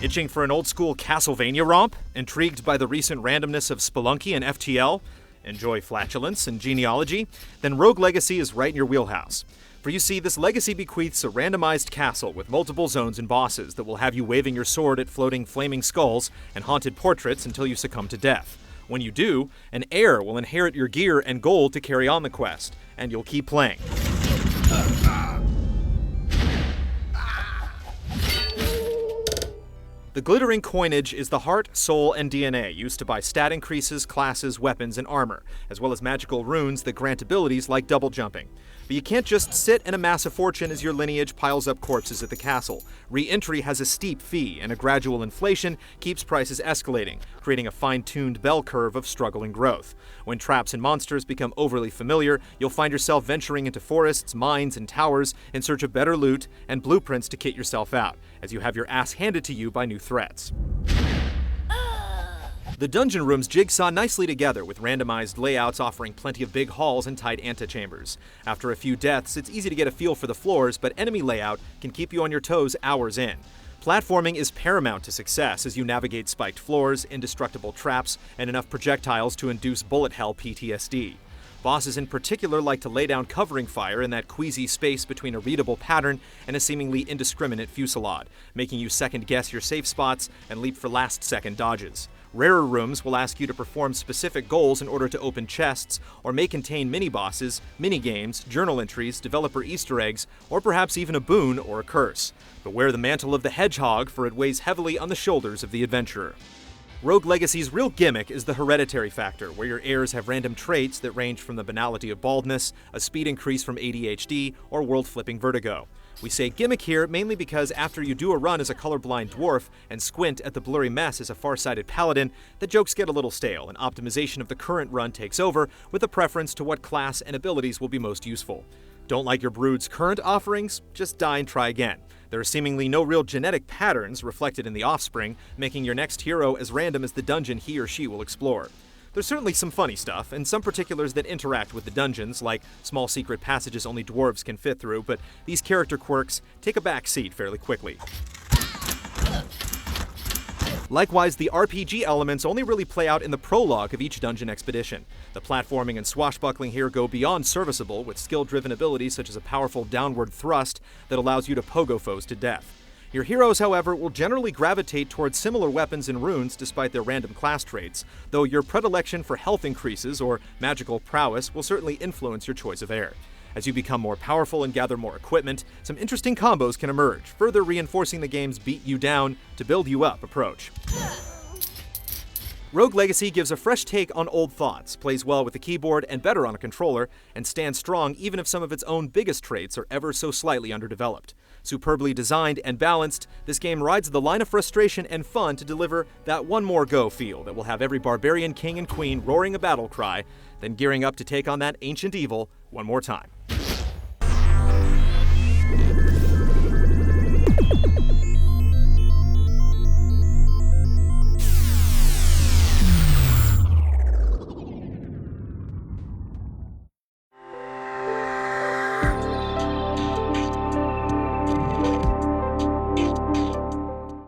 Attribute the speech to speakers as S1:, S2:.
S1: Itching for an old-school Castlevania romp? Intrigued by the recent randomness of Spelunky and FTL? Enjoy flatulence and genealogy? Then Rogue Legacy is right in your wheelhouse. For you see, this legacy bequeaths a randomized castle with multiple zones and bosses that will have you waving your sword at floating flaming skulls and haunted portraits until you succumb to death. When you do, an heir will inherit your gear and gold to carry on the quest, and you'll keep playing. The glittering coinage is the heart, soul, and DNA used to buy stat increases, classes, weapons, and armor, as well as magical runes that grant abilities like double jumping. But you can't just sit and amass a fortune as your lineage piles up corpses at the castle. Reentry has a steep fee, and a gradual inflation keeps prices escalating, creating a fine-tuned bell curve of struggle and growth. When traps and monsters become overly familiar, you'll find yourself venturing into forests, mines, and towers in search of better loot and blueprints to kit yourself out, as you have your ass handed to you by new threats. The dungeon rooms jigsaw nicely together, with randomized layouts offering plenty of big halls and tight antechambers. After a few deaths, it's easy to get a feel for the floors, but enemy layout can keep you on your toes hours in. Platforming is paramount to success as you navigate spiked floors, indestructible traps, and enough projectiles to induce bullet hell PTSD. Bosses in particular like to lay down covering fire in that queasy space between a readable pattern and a seemingly indiscriminate fusillade, making you second-guess your safe spots and leap for last-second dodges. Rarer rooms will ask you to perform specific goals in order to open chests, or may contain mini-bosses, mini-games, journal entries, developer Easter eggs, or perhaps even a boon or a curse. But wear the mantle of the hedgehog, for it weighs heavily on the shoulders of the adventurer. Rogue Legacy's real gimmick is the hereditary factor, where your heirs have random traits that range from the banality of baldness, a speed increase from ADHD, or world-flipping vertigo. We say gimmick here mainly because after you do a run as a colorblind dwarf and squint at the blurry mess as a far-sighted paladin, the jokes get a little stale and optimization of the current run takes over, with a preference to what class and abilities will be most useful. Don't like your brood's current offerings? Just die and try again. There are seemingly no real genetic patterns reflected in the offspring, making your next hero as random as the dungeon he or she will explore. There's certainly some funny stuff, and some particulars that interact with the dungeons, like small secret passages only dwarves can fit through, but these character quirks take a back seat fairly quickly. Likewise, the RPG elements only really play out in the prologue of each dungeon expedition. The platforming and swashbuckling here go beyond serviceable, with skill-driven abilities such as a powerful downward thrust that allows you to pogo foes to death. Your heroes, however, will generally gravitate towards similar weapons and runes despite their random class traits, though your predilection for health increases or magical prowess will certainly influence your choice of heir. As you become more powerful and gather more equipment, some interesting combos can emerge, further reinforcing the game's beat you down to build you up approach. Rogue Legacy gives a fresh take on old thoughts, plays well with the keyboard and better on a controller, and stands strong even if some of its own biggest traits are ever so slightly underdeveloped. Superbly designed and balanced, this game rides the line of frustration and fun to deliver that one more go feel that will have every barbarian king and queen roaring a battle cry, then gearing up to take on that ancient evil one more time.